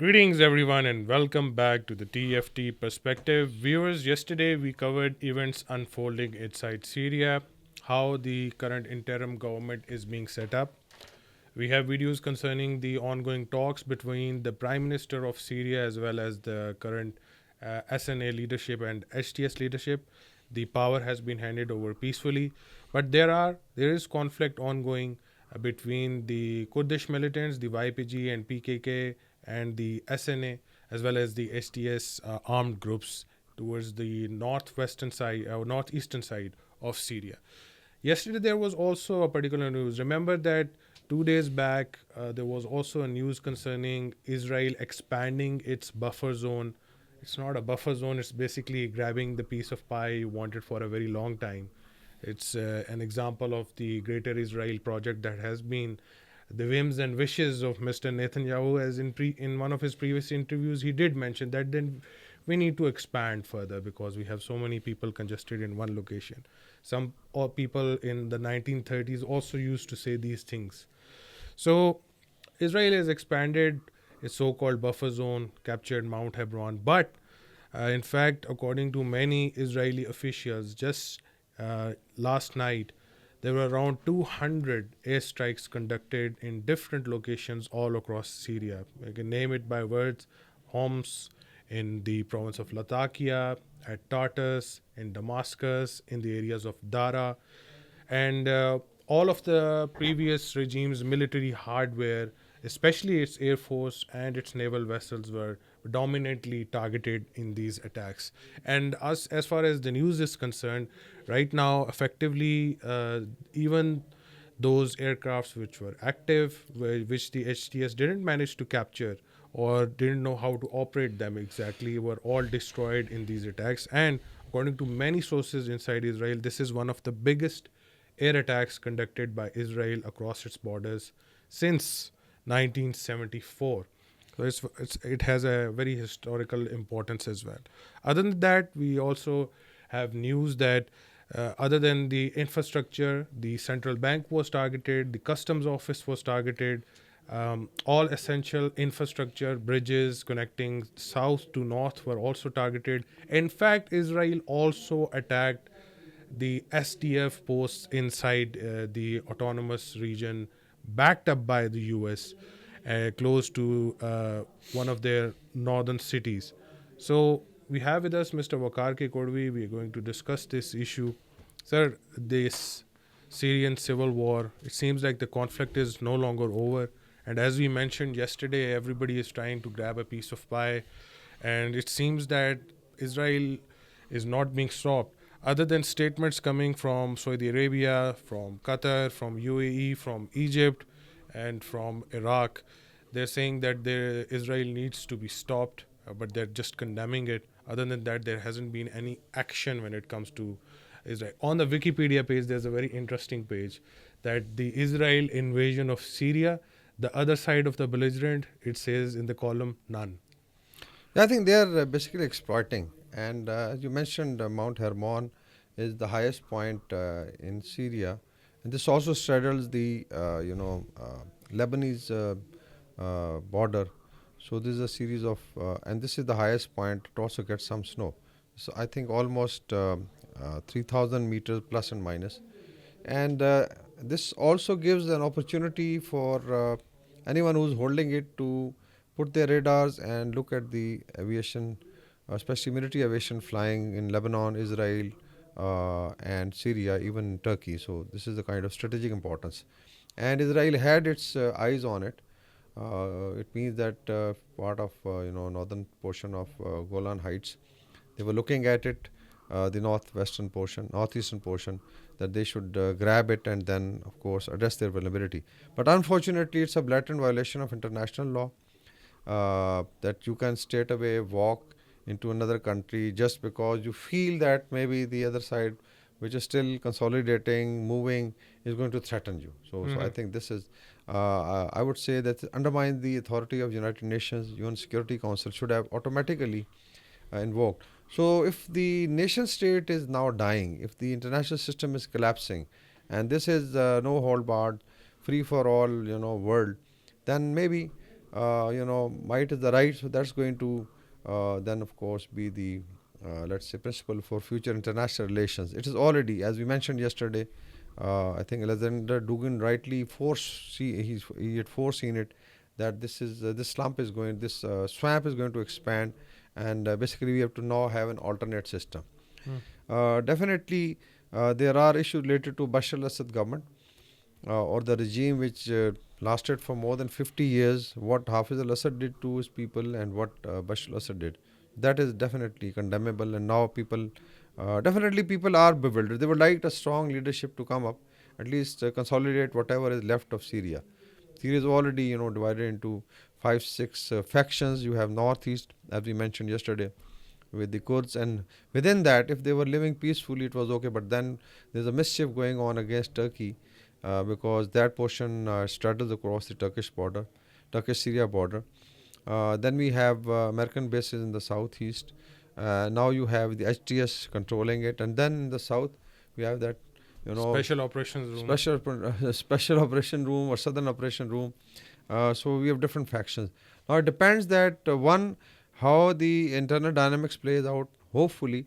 Greetings, everyone, and welcome back to the TFT Perspective. Viewers, yesterday we covered events unfolding inside Syria, how the current interim government is being set up. We have videos concerning the ongoing talks between the Prime Minister of Syria as well as the current SNA leadership and HTS leadership. The power has been handed over peacefully, but there is conflict ongoing between the Kurdish militants, the YPG and PKK, and the SNA as well as the HTS armed groups towards the northwestern side or northeastern side of Syria. Yesterday, there was also a particular news. Remember that 2 days back, there was also a news concerning Israel expanding its buffer zone. It's not a buffer zone, it's basically grabbing the piece of pie you wanted for a very long time. It's an example of the Greater Israel project that has been the whims and wishes of Mr. Netanyahu. As in one of his previous interviews, he did mention that then we need to expand further because we have so many people congested in one location. Some people in the 1930s also used to say these things. So Israel has expanded its so-called buffer zone, captured Mount Hebron, but in fact, according to many Israeli officials, just last night there were around 200 airstrikes conducted in different locations all across Syria. You can name it by words: Homs in the province of Latakia, at Tartus, in Damascus, in the areas of Dara, and all of the previous regime's military hardware, especially its air force and its naval vessels, were dominantly targeted in these attacks. And as far as the news is concerned, right now, effectively, even those aircrafts which were active, which the HTS didn't manage to capture or didn't know how to operate them exactly, were all destroyed in these attacks. And according to many sources inside Israel, this is one of the biggest air attacks conducted by Israel across its borders since 1974. So it has a very historical importance as well. Other than that, we also have news that other than the infrastructure, the central bank was targeted, the customs office was targeted, all essential infrastructure, bridges connecting south to north were also targeted. In fact, Israel also attacked the SDF posts inside the autonomous region, backed up by the US, close to one of their northern cities. So we have with us Mr. Wakar K. Kodvi. We are going to discuss this issue. Sir, this Syrian civil war, it seems like the conflict is no longer over. And as we mentioned yesterday, everybody is trying to grab a piece of pie. And it seems that Israel is not being stopped. Other than statements coming from Saudi Arabia, from Qatar, from UAE, from Egypt, and from Iraq, they're saying that Israel needs to be stopped, but they're just condemning it. Other than that, there hasn't been any action when it comes to Israel. On the Wikipedia page, there's a very interesting page that the Israel invasion of Syria, the other side of the belligerent, it says in the column none. Yeah, I think they are basically exploiting. And as you mentioned, Mount Hermon is the highest point in Syria, and this also straddles the Lebanese border. So this is a series of, and this is the highest point. It also gets some snow. So I think almost 3,000 meters plus and minus. And this also gives an opportunity for anyone who's holding it to put their radars and look at the aviation, especially military aviation flying in Lebanon, Israel, and Syria, even Turkey. So this is the kind of strategic importance. And Israel had its eyes on it. It means that part of northern portion of Golan Heights, they were looking at it, the northeastern portion, that they should grab it and then, of course, address their vulnerability. But unfortunately, it's a blatant violation of international law that you can straight away walk into another country just because you feel that maybe the other side, which is still consolidating, moving, is going to threaten you. So I think this is, I would say that undermines the authority of United Nations. UN Security Council should have automatically invoked. So if the nation state is now dying, if the international system is collapsing, and this is no hold barred, free for all, world, then maybe might is the right. So that's going to then, of course, be the let's say principle for future international relations. It is already, as we mentioned yesterday. I think Alexander Dugin rightly he had foreseen it that this swamp is going to expand, and basically we have to now have an alternate system. Mm. Definitely, there are issues related to Bashar al-Assad government or the regime which lasted for more than 50 years. What Hafiz al-Assad did to his people and what Bashar al-Assad did, that is definitely condemnable. And now definitely people are bewildered. They would like a strong leadership to come up, at least consolidate whatever is left of Syria. Syria is already, divided into 5, 6 factions. You have northeast, as we mentioned yesterday, with the Kurds, and within that, if they were living peacefully, it was okay. But then there's a mischief going on against Turkey because that portion straddles across the Turkish-Syria border. Then we have American bases in the southeast. Now you have the HTS controlling it, and then in the south we have that, Special operations room. special operation room or southern operation room. So we have different factions. Now it depends that one how the internal dynamics plays out. Hopefully,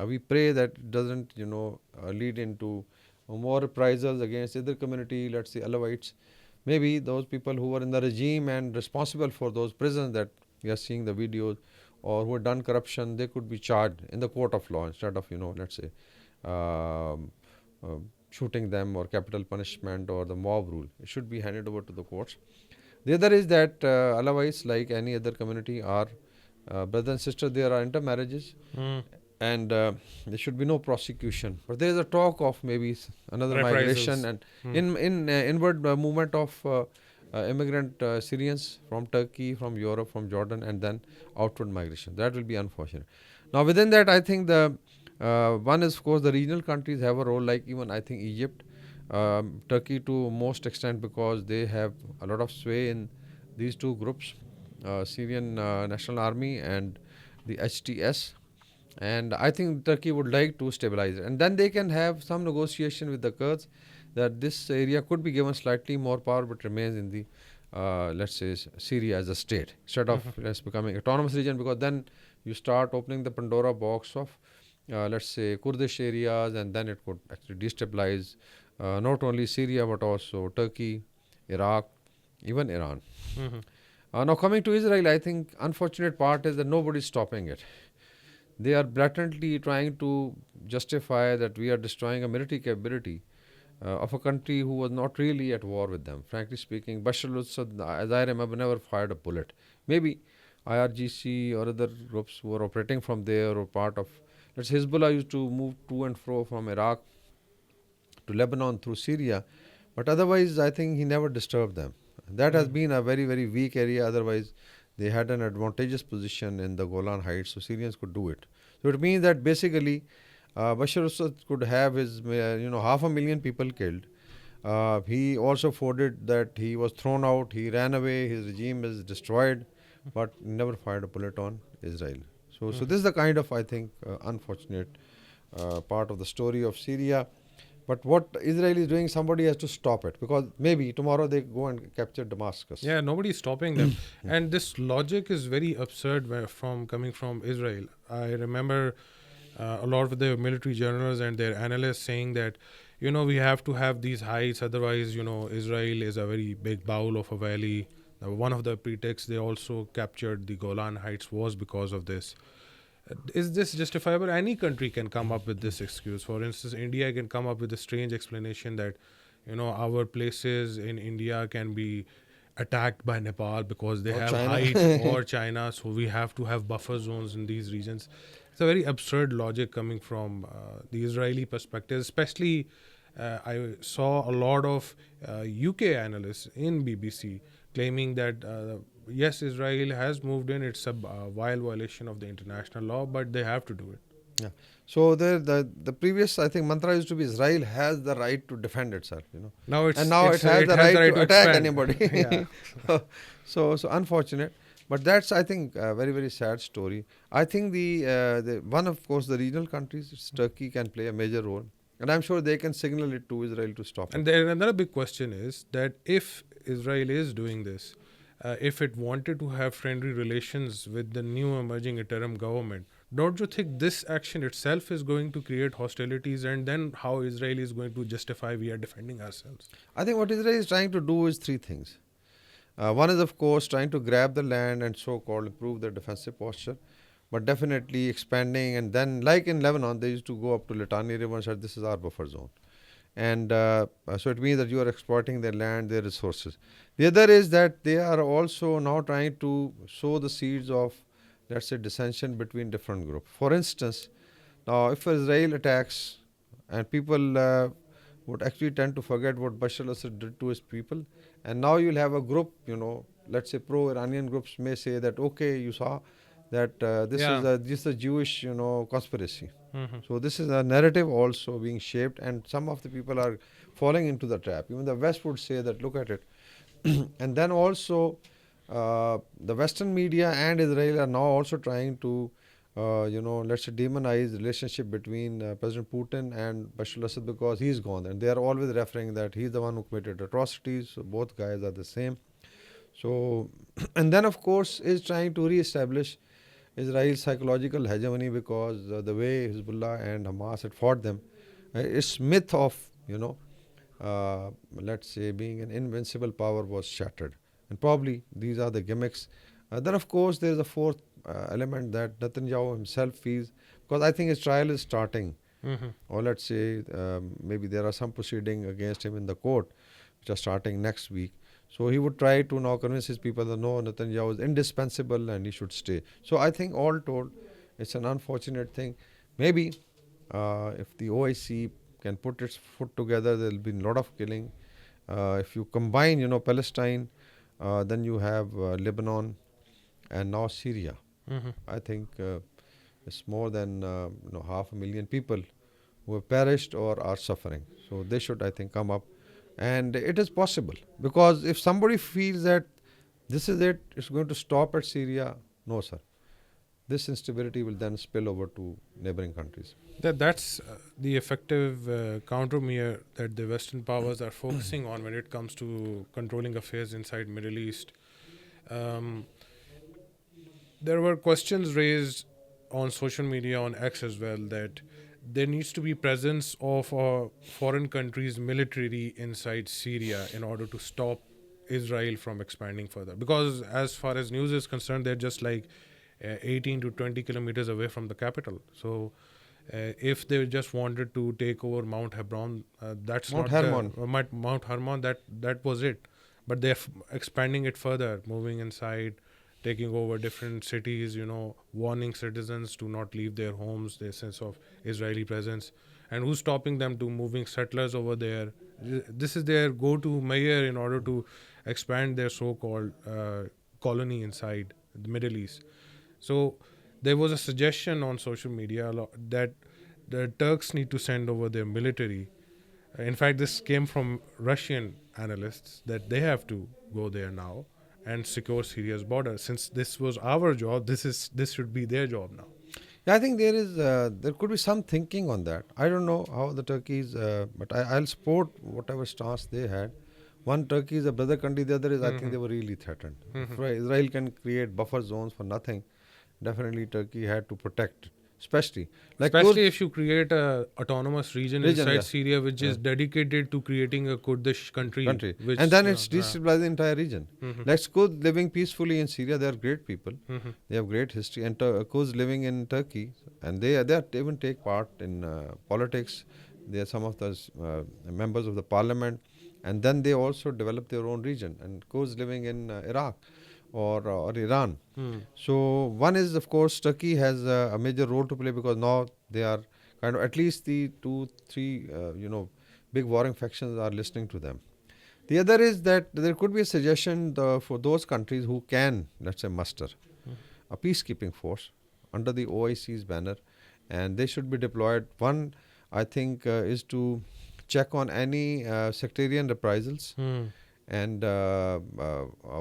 we pray that it doesn't lead into more reprisals against either community. Let's say Alawites, maybe those people who were in the regime and responsible for those prisons that we are seeing the videos, or who had done corruption, they could be charged in the court of law instead of let's say shooting them or capital punishment or the mob rule. It should be handed over to the courts. The other is that Alawites, like any other community, are brothers and sisters. There are intermarriages, Mm. and there should be no prosecution. But there is a talk of maybe another Reprisals. migration and Mm. in inward movement of immigrant Syrians from Turkey, from Europe, from Jordan, and then outward migration. That will be unfortunate. Now within that, I think the one is, of course, the regional countries have a role, like even I think Egypt, Turkey to most extent, because they have a lot of sway in these two groups, Syrian National Army and the HTS. And I think Turkey would like to stabilize it, and then they can have some negotiation with the Kurds that this area could be given slightly more power, but remains in the let's say Syria as a state instead of let's becoming autonomous region, because then you start opening the Pandora box of let's say Kurdish areas, and then it could actually destabilize not only Syria but also Turkey, Iraq, even Iran. Mhm. Now coming to Israel, I think unfortunate part is that nobody is stopping it. They are blatantly trying to justify that we are destroying a military capability of a country who was not really at war with them. Frankly speaking, Bashar al-Assad, as I remember, never fired a bullet. Maybe IRGC or other groups who were operating from there or part of, let's say Hezbollah used to move to and fro from Iraq to Lebanon through Syria, but otherwise I think he never disturbed them. That has been a very, very weak area. Otherwise, they had an advantageous position in the Golan Heights, so Syrians could do it. So it means that basically Bashar al-Assad could have his, 500,000 people killed. He also forwarded that he was thrown out, he ran away, his regime is destroyed, but never fired a bullet on Israel. So this is the kind of, I think, unfortunate part of the story of Syria. But what Israel is doing, somebody has to stop it, because maybe tomorrow they go and capture Damascus. Yeah, nobody's stopping them. And this logic is very absurd coming from Israel. I remember a lot of the military journals and their analysts saying that, we have to have these heights, otherwise, Israel is a very big bowl of a valley. One of the pretexts they also captured the Golan Heights was because of this. Is this justifiable? Any country can come up with this excuse. For instance, India can come up with a strange explanation that, our places in India can be attacked by Nepal because they Or have China. height, or China, so we have to have buffer zones in these regions. It's a very absurd logic coming from the Israeli perspective, especially I saw a lot of UK analysts in BBC claiming that yes, Israel has moved in. It's a vile violation of the international law, but they have to do it. Yeah. So the previous, I think, mantra used to be Israel has the right to defend itself, Now and now it has it the has right to attack expand. anybody. Yeah. So unfortunate, but that's, I think, a very, very sad story. I think the one, of course, the regional countries, it's Turkey, can play a major role, and I'm sure they can signal it to Israel to stop And it. then another big question is that if Israel is doing this, if it wanted to have friendly relations with the new emerging interim government, don't you think this action itself is going to create hostilities? And then how Israel is going to justify we are defending ourselves? I think what Israel is trying to do is three things. One is, of course, trying to grab the land and so-called improve their defensive posture, but definitely expanding. And then, like in Lebanon, they used to go up to Litani River and said, "This is our buffer zone." And so it means that you are exploiting their land, their resources. The other is that they are also now trying to sow the seeds of, let's say, dissension between different groups. For instance, now if Israel attacks and people would actually tend to forget what Bashar al-Assad did to his people, and now you'll have a group, let's say pro-Iranian groups may say that, okay, you saw that Yeah. this is a Jewish, conspiracy. Hmm. So this is a narrative also being shaped, and some of the people are falling into the trap. Even the West would say that, look at it. And then also, the Western media and Israel are now also trying to, let's say, demonize the relationship between President Putin and Bashar al-Assad because he's gone, and they are always referring that he's the one who committed atrocities. So both guys are the same. So, and then of course, is trying to re-establish Israel's psychological hegemony because the way Hezbollah and Hamas had fought them, its myth of, let's say, being an invincible power was shattered. And probably these are the gimmicks. Then, of course, there is a fourth element that Netanyahu himself feels, because I think his trial is starting, Hmm. or let's say maybe there are some proceeding against him in the court, which are starting next week. So he would try to now convince his people that no, Netanyahu is indispensable and he should stay. So I think all told, it's an unfortunate thing. Maybe if the OIC can put its foot together, there will be a lot of killing. If you combine, Palestine, then you have Lebanon and now Syria. Hmm. I think it's more than 500,000 people who have perished or are suffering. So they should, I think, come up. And it is possible because if somebody feels that this is it, it's going to stop at Syria, no, sir. This instability will then spill over to neighboring countries. That's the effective countermeasure that the Western powers are focusing on when it comes to controlling affairs inside Middle East. Um, there were questions raised on social media on X as well that there needs to be presence of a foreign country's military inside Syria in order to stop Israel from expanding further. Because as far as news is concerned, they're just like 18 to 20 kilometers away from the capital. So if they just wanted to take over Mount Hebron, that's Mount not the Hermon. Mount Hermon. That was it. But they're expanding it further, moving inside, taking over different cities. Warning citizens to not leave their homes. Their sense of Israeli presence, and who's stopping them to moving settlers over there? This is their go-to mayor in order to expand their so-called colony inside the Middle East. So there was a suggestion on social media that the Turks need to send over their military. In fact, this came from Russian analysts that they have to go there now and secure Syria's border. Since this was our job, this should be their job now. Yeah, I think there could be some thinking on that. I don't know how the Turkeys, but I'll support whatever stance they had. One, Turkey is a brother country. The other is, I think Hmm. they were really threatened. If Hmm. Israel can create buffer zones for nothing, definitely Turkey had to protect, especially like Especially Kurd if you create a autonomous region region, inside yeah, Syria, which yeah, is dedicated to creating a Kurdish country, country, and which then it's destabilized the entire region. hmm. Let's Kurd living peacefully in Syria. They are great people. Hmm. They have great history, and Kurds living in Turkey, and they even take part in politics. They are some of the members of the parliament, and then they also develop their own region. And Kurds living in Iraq or Iran. Hmm. So one is, of course, Turkey has a major role to play because now they are kind of at least the two, three, big warring factions are listening to them. The other is that there could be a suggestion for those countries who can, let's say, muster a peacekeeping force under the OIC's banner, and they should be deployed. One, I think, is to check on any sectarian reprisals Hmm. and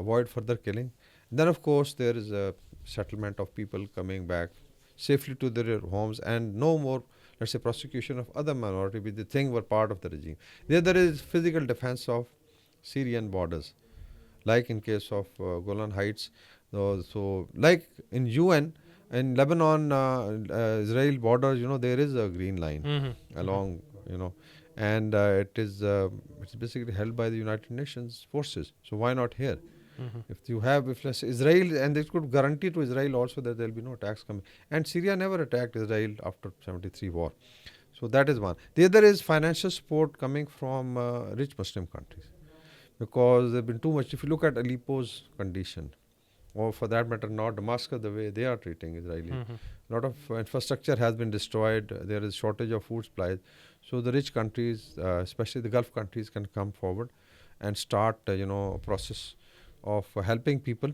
avoid further killing. Then, of course, there is a settlement of people coming back safely to their homes and no more, let's say, prosecution of other minority which they think were part of the regime. The other is physical defense of Syrian borders. like in case of Golan Heights. So like in UN, in Lebanon, Israel border, there is a green line Mm-hmm. along, and it's basically held by the United Nations forces. So why not here? Mm-hmm. If let's say Israel, and they could guarantee to Israel also that there will be no attacks coming. And Syria never attacked Israel after 73 war. So that is one. The other is financial support coming from rich Muslim countries, because there have been too much. If you look at Aleppo's condition, or for that matter, now Damascus, the way they are treating Israelis, Mm-hmm. a lot of infrastructure has been destroyed. There is shortage of food supplies. So the rich countries, especially the Gulf countries, can come forward and start, a process of helping people,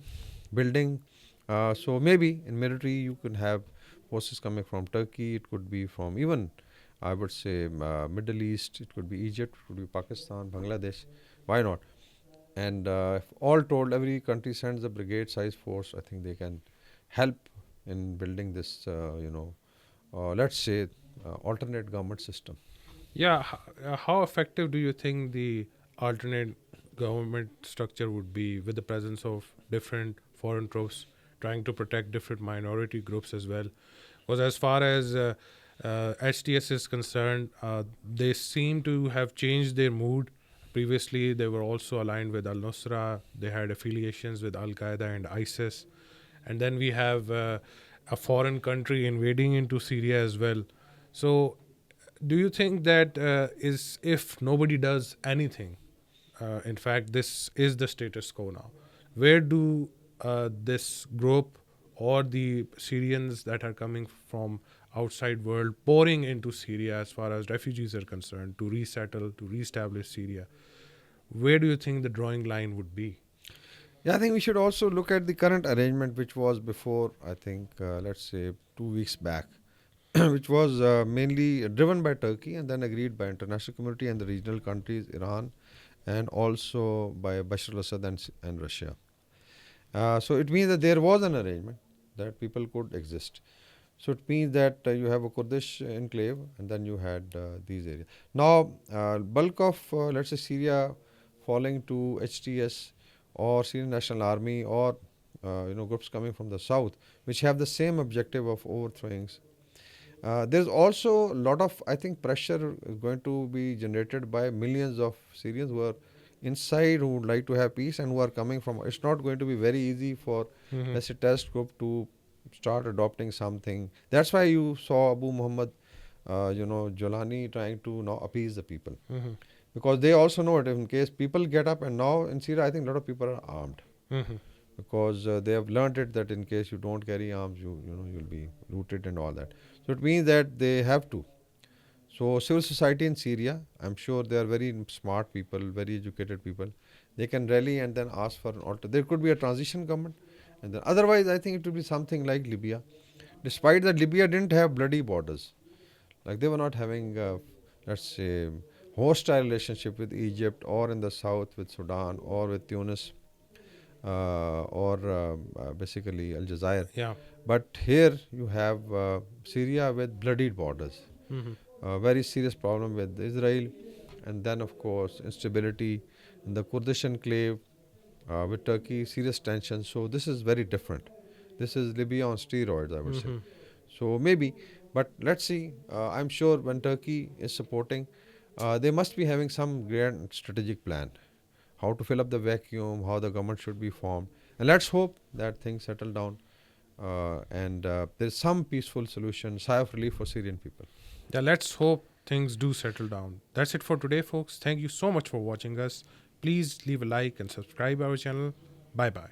building. So maybe in military you can have forces coming from Turkey. It could be from even, I would say, Middle East. It could be Egypt. It could be Pakistan, Bangladesh. Why not? And if all told, every country sends a brigade size force, I think they can help in building this, let's say, alternate government system. Yeah, how effective do you think the alternate government structure would be with the presence of different foreign troops trying to protect different minority groups as well? Because as far as HTS is concerned, they seem to have changed their mood. Previously, they were also aligned with Al Nusra. They had affiliations with Al Qaeda and ISIS. And then we have a foreign country invading into Syria as well. So, do you think that is if nobody does anything, in fact, this is the status quo now, where do this group or the Syrians that are coming from outside world pouring into Syria as far as refugees are concerned to resettle, to reestablish Syria, where do you think the drawing line would be? Yeah, I think we should also look at the current arrangement, which was before, I think, let's say 2 weeks back, which was mainly driven by Turkey and then agreed by international community and the regional countries, Iran, and also by Bashar al-Assad and Russia. So it means that there was an arrangement that people could exist. So it means that you have a Kurdish enclave, and then you had these areas. Now, bulk of, let's say, Syria falling to HTS or Syrian National Army, or groups coming from the south, which have the same objective of overthrowing. There's also a lot of, I think, pressure is going to be generated by millions of Syrians who are inside, who would like to have peace and who are coming from. It's not going to be very easy for, Mm-hmm. let's say, test group to start adopting something. That's why you saw Abu Muhammad, Jolani trying to now appease the people, Mm-hmm. because they also know it. In case people get up, and now in Syria, I think a lot of people are armed, Mm-hmm. because they have learned it that in case you don't carry arms, you'll be looted and all that. So it means that they have to. So civil society in Syria, I'm sure they are very smart people, very educated people. They can rally and then ask for an alter. There could be a transition government, and then otherwise, I think it would be something like Libya. Despite that, Libya didn't have bloody borders. Like they were not having, let's say, hostile relationship with Egypt, or in the south with Sudan, or with Tunis, or basically Algeria. Yeah. But here you have Syria with bloodied borders. Mm-hmm. A very serious problem with Israel, and then of course instability in the Kurdish enclave with Turkey, serious tension. So this is very different. This is Libya on steroids, I would say. Mm-hmm. So maybe, but let's see. I'm sure when Turkey is supporting, they must be having some grand strategic plan, how to fill up the vacuum, how the government should be formed, and let's hope that things settle down, and there's some peaceful solution, sigh of relief for Syrian people. Yeah, let's hope things do settle down. That's it for today, folks. Thank you so much for watching us. Please leave a like and subscribe our channel. Bye bye.